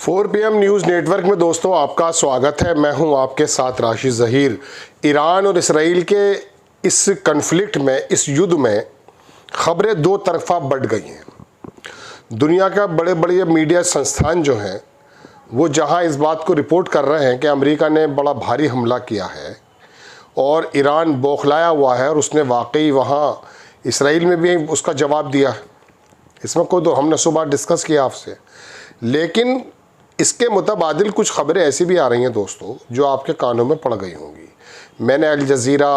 4 PM news network में दोस्तों आपका स्वागत है। मैं हूं आपके साथ राशिद ज़हीर। ईरान और इसराइल के इस कन्फ्लिक्ट में, इस युद्ध में ख़बरें दो तरफा बढ़ गई हैं। दुनिया का बड़े बड़े मीडिया संस्थान जो हैं वो जहां इस बात को रिपोर्ट कर रहे हैं कि अमेरिका ने बड़ा भारी हमला किया है और ईरान बौखलाया हुआ है और उसने वाकई वहां इसराइल में भी उसका जवाब दिया। इसमें कोई तो हमने सुबह डिस्कस किया आपसे, लेकिन इसके मुताबादिल कुछ खबरें ऐसी भी आ रही हैं दोस्तों जो आपके कानों में पड़ गई होंगी। मैंने अल जज़ीरा,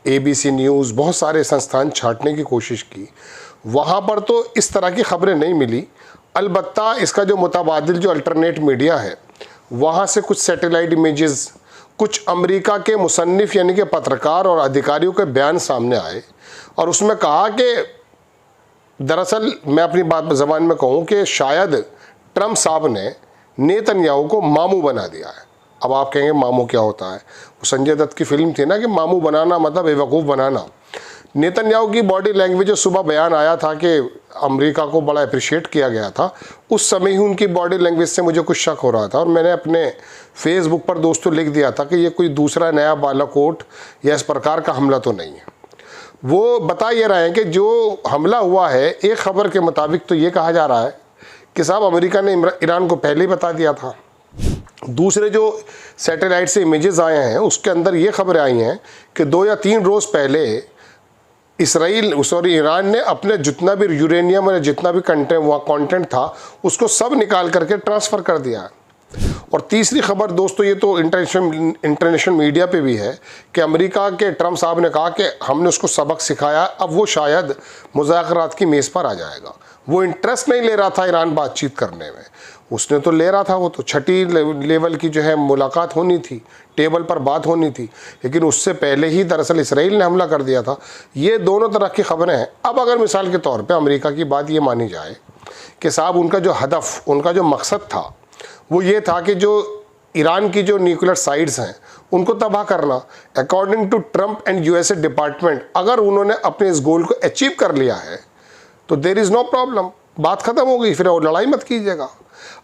ABC न्यूज़, बहुत सारे संस्थान छांटने की कोशिश की, वहाँ पर तो इस तरह की खबरें नहीं मिली। अलबत्ता इसका जो मुताबादिल जो अल्टरनेट मीडिया है वहाँ से कुछ सैटेलाइट इमेजेस, कुछ अमेरिका के मुसन्निफ यानी कि पत्रकार और अधिकारियों के बयान सामने आए और उसमें कहा कि दरअसल मैं अपनी बात ज़बान में कहूँ कि शायद ट्रंप साहब ने नेतन्याहू को मामू बना दिया है। अब आप कहेंगे मामू क्या होता है? वो संजय दत्त की फिल्म थी ना कि मामू बनाना मतलब बेवकूफ़ बनाना। नेतन्याहू की बॉडी लैंग्वेज जो सुबह बयान आया था कि अमेरिका को बड़ा अप्रिशिएट किया गया था, उस समय ही उनकी बॉडी लैंग्वेज से मुझे कुछ शक हो रहा था और मैंने अपने फेसबुक पर दोस्तों लिख दिया था कि ये कोई दूसरा नया बालाकोट या इस प्रकार का हमला तो नहीं है। वो बता ये रहे हैं कि जो हमला हुआ है, एक खबर के मुताबिक तो ये कहा जा रहा है कि साहब अमेरिका ने ईरान को पहले ही बता दिया था। दूसरे जो सैटेलाइट से इमेजेस आए हैं उसके अंदर ये खबरें आई हैं कि 2 या 3 रोज़ पहले ईरान ने अपने जितना भी यूरेनियम और जितना भी कंटेंट था उसको सब निकाल करके ट्रांसफ़र कर दिया है। और तीसरी खबर दोस्तों, ये तो इंटरनेशनल मीडिया पे भी है कि अमेरिका के ट्रंप साहब ने कहा कि हमने उसको सबक सिखाया, अब वो शायद मुज़ाकरात की मेज़ पर आ जाएगा। वो इंटरेस्ट नहीं ले रहा था ईरान बातचीत करने में, उसने तो ले रहा था, वो तो छठी लेवल की जो है मुलाकात होनी थी, टेबल पर बात होनी थी, लेकिन उससे पहले ही दरअसल इसराइल ने हमला कर दिया था। ये दोनों तरह की खबरें हैं। अब अगर मिसाल के तौर पे अमेरिका की बात ये मानी जाए कि साहब उनका जो हदफ, उनका जो मकसद था वो ये था कि जो ईरान की जो न्यूक्लियर साइट्स हैं उनको तबाह करना, according to Trump and USA department, अगर उन्होंने अपने इस गोल को अचीव कर लिया है तो देयर इज़ नो प्रॉब्लम, बात ख़त्म हो गई, फिर और लड़ाई मत कीजिएगा।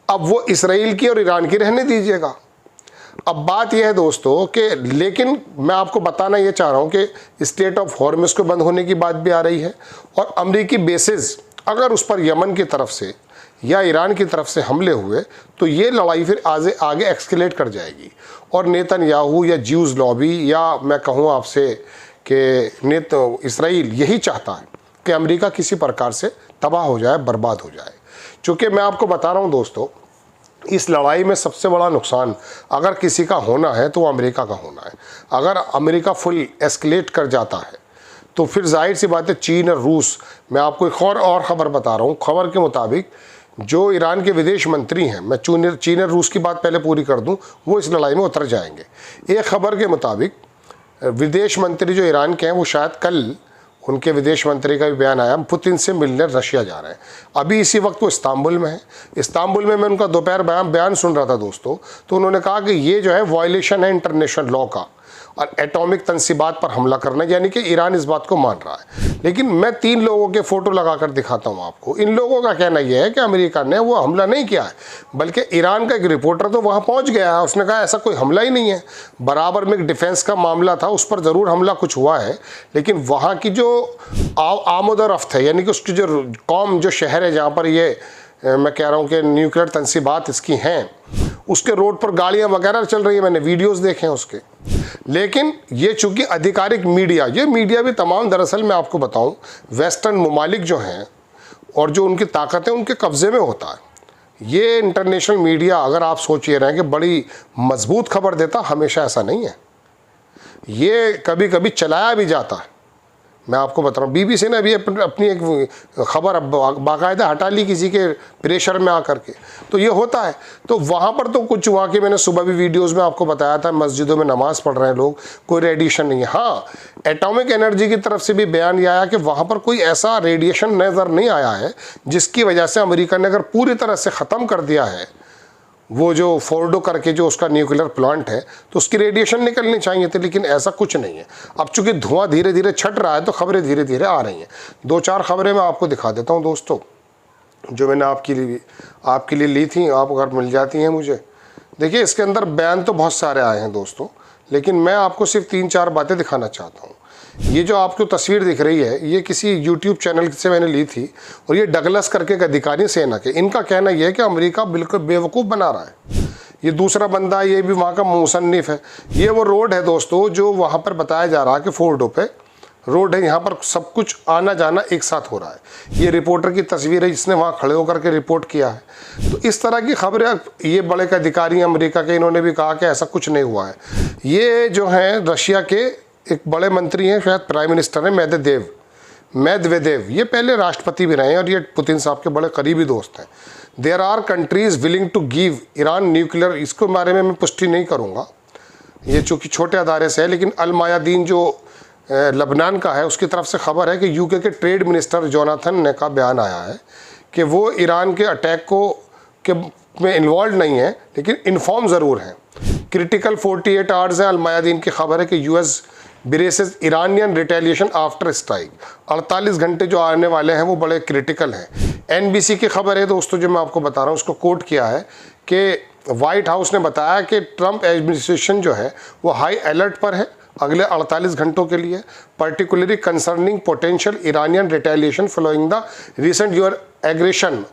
अब वो इसराइल की और ईरान की रहने दीजिएगा। अब बात यह है दोस्तों कि लेकिन मैं आपको बताना ये चाह रहा हूँ कि स्टेट ऑफ हॉर्मुज़ को बंद होने की बात भी आ रही है और अमरीकी बेसिस अगर उस पर यमन की तरफ से या ईरान की तरफ से हमले हुए तो ये लड़ाई फिर आगे एक्सकेलेट कर जाएगी और नेतन्याहू या ज्यूज़ लॉबी या मैं कहूँ आपसे कि इसराइल यही चाहता है कि अमेरिका किसी प्रकार से तबाह हो जाए, बर्बाद हो जाए। चूँकि मैं आपको बता रहा हूँ दोस्तों, इस लड़ाई में सबसे बड़ा नुकसान अगर किसी का होना है तो अमेरिका का होना है। अगर अमेरिका फुल एस्केलेट कर जाता है तो फिर जाहिर सी बात है चीन और रूस, मैं आपको एक और ख़बर बता रहा हूँ। खबर के मुताबिक जो ईरान के विदेश मंत्री हैं, मैं चीन और रूस की बात पहले पूरी कर दूं, वो इस लड़ाई में उतर जाएंगे। एक खबर के मुताबिक विदेश मंत्री जो ईरान के हैं वो शायद कल उनके विदेश मंत्री का भी बयान आया, पुतिन से मिलने रशिया जा रहे हैं। अभी इसी वक्त वो इस्तांबुल में है। इस्तांबुल में मैं उनका दोपहर बयान सुन रहा था दोस्तों, तो उन्होंने कहा कि ये जो है वायलेशन है इंटरनेशनल लॉ का और एटॉमिक तंसीबात पर हमला करना, यानी कि ईरान इस बात को मान रहा है। लेकिन मैं 3 लोगों के फ़ोटो लगाकर दिखाता हूँ आपको। इन लोगों का कहना यह है कि अमेरिका ने वो हमला नहीं किया है, बल्कि ईरान का एक रिपोर्टर तो वहाँ पहुँच गया है, उसने कहा ऐसा कोई हमला ही नहीं है। बराबर में एक डिफेंस का मामला था, उस पर ज़रूर हमला कुछ हुआ है, लेकिन वहाँ की जो आमद और रफ्त है, यानी कि उसकी जो कौम, जो शहर है जहाँ पर ये मैं कह रहा हूँ कि न्यूक्लियर तंसीबात इसकी हैं, उसके रोड पर गाड़ियाँ वगैरह चल रही हैं, मैंने वीडियोस देखे हैं उसके। लेकिन ये चूँकि आधिकारिक मीडिया, ये मीडिया भी तमाम दरअसल मैं आपको बताऊं वेस्टर्न ममालिक जो हैं और जो उनकी ताकतें उनके कब्ज़े में होता है। ये इंटरनेशनल मीडिया, अगर आप सोचिए रहे हैं कि बड़ी मजबूत खबर देता, हमेशा ऐसा नहीं है। ये कभी कभी चलाया भी जाता है। मैं आपको बता रहा हूँ, BBC ने अभी अपनी एक खबर बाकायदा हटा ली किसी के प्रेशर में आकर के, तो ये होता है। तो वहाँ पर तो कुछ वहाँ के मैंने सुबह भी वीडियोस में आपको बताया था, मस्जिदों में नमाज़ पढ़ रहे हैं लोग, कोई रेडिएशन नहीं है। हाँ, एटॉमिक एनर्जी की तरफ से भी बयान ये आया कि वहाँ पर कोई ऐसा रेडिएशन नज़र नहीं आया है जिसकी वजह से अमेरिका ने अगर पूरी तरह से ख़त्म कर दिया है वो जो फोर्डो करके जो उसका न्यूक्लियर प्लांट है, तो उसकी रेडिएशन निकलनी चाहिए थी, लेकिन ऐसा कुछ नहीं है। अब चूंकि धुआं धीरे धीरे छट रहा है तो खबरें धीरे धीरे आ रही हैं। 2-4 खबरें मैं आपको दिखा देता हूं दोस्तों। जो मैंने आपके लिए ली थी, आप अगर मिल जाती हैं मुझे। देखिए इसके अंदर बयान तो बहुत सारे आए हैं दोस्तों, लेकिन मैं आपको सिर्फ 3-4 बातें दिखाना चाहता हूँ। ये जो आपको तस्वीर दिख रही है, ये किसी यूट्यूब चैनल से मैंने ली थी, और ये डगलस करके एक अधिकारी सेना के, इनका कहना यह है कि अमेरिका बिल्कुल बेवकूफ़ बना रहा है। ये दूसरा बंदा, ये भी वहाँ का मुसन्निफ है। ये वो रोड है दोस्तों जो वहाँ पर बताया जा रहा है कि फोर्डो पे रोड है, यहाँ पर सब कुछ आना जाना एक साथ हो रहा है। ये रिपोर्टर की तस्वीर है जिसने वहाँ खड़े होकर के रिपोर्ट किया है। तो इस तरह की खबरें, ये बड़े अधिकारी अमेरिका के, इन्होंने भी कहा कि ऐसा कुछ नहीं हुआ है। ये जो हैं रशिया के एक बड़े मंत्री हैं, शायद प्राइम मिनिस्टर हैं, मेदवेदेव। ये पहले राष्ट्रपति भी रहे हैं और ये पुतिन साहब के बड़े करीबी दोस्त हैं। There are countries willing to give Iran nuclear, इसके बारे में मैं पुष्टि नहीं करूँगा, ये चूँकि छोटे अदारे से है, लेकिन अल मायादीन जो लबनान का है उसकी तरफ से खबर है कि यूके के ट्रेड मिनिस्टर जोनाथन ने का बयान आया है कि वो ईरान के अटैक में इन्वॉल्व नहीं है, लेकिन इन्फॉर्म ज़रूर हैं। क्रिटिकल 48 आवर्स हैं। अल मायादीन की खबर है कि US braces Iranian retaliation after strike. 48 घंटे जो आने वाले हैं वो बड़े क्रिटिकल हैं। एनबीसी की खबर है दोस्तों, जो मैं आपको बता रहा हूँ, उसको कोट किया है कि वाइट हाउस ने बताया कि ट्रंप एडमिनिस्ट्रेशन जो है वो हाई अलर्ट पर है अगले 48 घंटों के लिए, particularly concerning potential Iranian retaliation following the recent your aggression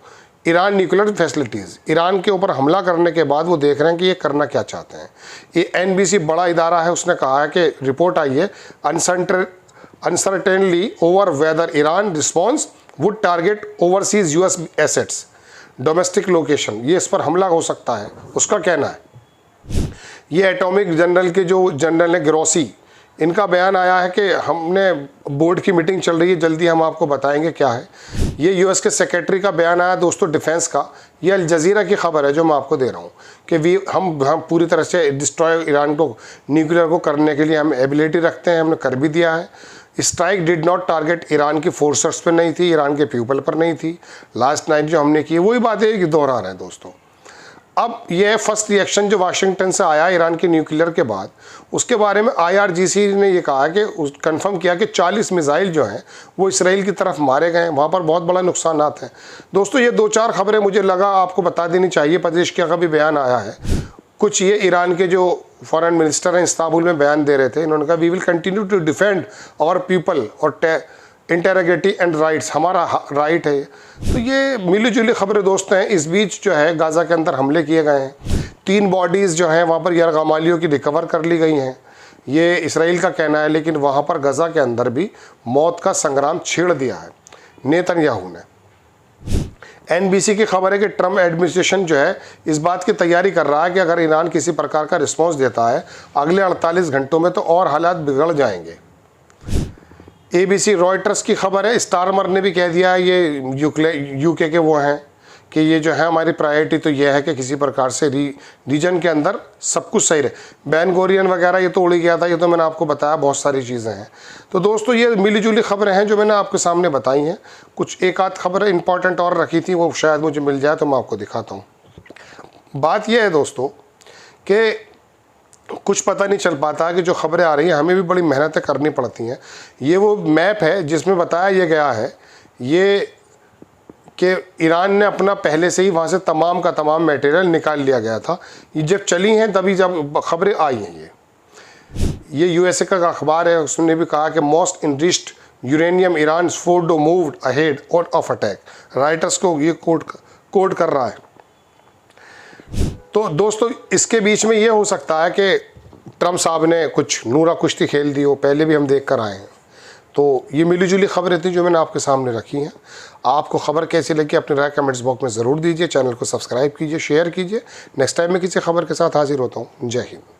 Iran nuclear facilities. Iran के ऊपर हमला करने के बाद वो देख रहे हैं कि ये करना क्या चाहते हैं। ये एनबीसी बड़ा इदारा है, उसने कहा है कि रिपोर्ट आई है uncertainly over whether Iran response would target overseas US assets domestic location, ये इस पर हमला हो सकता है, उसका कहना है। ये एटॉमिक जनरल के जो जनरल है ग्रोसी, इनका बयान आया है कि हमने बोर्ड की मीटिंग चल रही है, जल्दी हम आपको बताएंगे क्या है। ये यूएस के सेक्रेटरी का बयान आया दोस्तों डिफेंस का। ये अल जजीरा की खबर है जो मैं आपको दे रहा हूँ कि हम पूरी तरह से डिस्ट्रॉय ईरान को न्यूक्लियर को करने के लिए हम एबिलिटी रखते हैं, हमने कर भी दिया है। Strike did not target Iran की फोर्सेस पर नहीं थी, ईरान के पीपल पर नहीं थी। लास्ट नाइट जो हमने की वही बातें दोहरा रहे हैं दोस्तों। अब ये फर्स्ट रिएक्शन जो वाशिंगटन से आया ईरान के न्यूक्लियर के बाद, उसके बारे में आईआरजीसी ने ये कहा कि कंफर्म किया कि 40 मिसाइल जो हैं वो इसराइल की तरफ मारे गए हैं, वहाँ पर बहुत बड़ा नुकसान हैं। दोस्तों ये 2-4 खबरें मुझे लगा आपको बता देनी चाहिए। पेजेश्कियान का भी बयान आया है। कुछ ये ईरान के जो फॉरेन मिनिस्टर हैं इस्तांबुल में बयान दे रहे थे, इन्होंने कहा we will continue to defend our people और इंटेग्रिटी एंड राइट्स, हमारा राइट है। तो ये मिली जुली खबरें दोस्त हैं। इस बीच जो है गाज़ा के अंदर हमले किए गए हैं, 3 बॉडीज़ जो हैं वहाँ पर यरगमालियों की रिकवर कर ली गई हैं, ये इसराइल का कहना है। लेकिन वहाँ पर गाज़ा के अंदर भी मौत का संग्राम छेड़ दिया है नेतन्याहू ने। एनबीसी की खबर है कि ट्रंप एडमिनिस्ट्रेशन जो है इस बात की तैयारी कर रहा है कि अगर ईरान किसी प्रकार का रिस्पॉन्स देता है अगले 48 घंटों में तो और हालात बिगड़ जाएंगे। एबीसी रॉयटर्स की खबर है, स्टारमर ने भी कह दिया है, ये यूके के वो हैं कि ये जो है हमारी प्रायोरिटी तो ये है कि किसी प्रकार से रीजन के अंदर सब कुछ सही रहे। बैन गोरियन वगैरह ये तो उड़ गया था, ये तो मैंने आपको बताया, बहुत सारी चीज़ें हैं। तो दोस्तों ये मिली जुली खबरें हैं जो मैंने आपके सामने बताई हैं। कुछ एक आध खबरें इंपॉर्टेंट और रखी थी, वो शायद मुझे मिल जाए तो मैं आपको दिखाता हूँ। बात यह है दोस्तों कि कुछ पता नहीं चल पाता कि जो खबरें आ रही हैं हमें भी बड़ी मेहनतें करनी पड़ती हैं। ये वो मैप है जिसमें बताया ये गया है ये कि ईरान ने अपना पहले से ही वहाँ से तमाम का तमाम मटेरियल निकाल लिया गया था। ये जब चली हैं तभी जब खबरें आई हैं। ये यूएसए का अखबार है, उसने भी कहा कि most enriched uranium Iran Fordow moved ahead of attack. Writers को ये कोड कर रहा है। तो दोस्तों इसके बीच में ये हो सकता है कि ट्रंप साहब ने कुछ नूरा कुश्ती खेल दी हो, पहले भी हम देख कर आए हैं। तो ये मिली जुली खबरें थी जो मैंने आपके सामने रखी हैं। आपको खबर कैसी लगी अपनी राय कमेंट्स बॉक्स में ज़रूर दीजिए। चैनल को सब्सक्राइब कीजिए, शेयर कीजिए। नेक्स्ट टाइम मैं किसी खबर के साथ हाजिर होता हूँ। जय हिंद।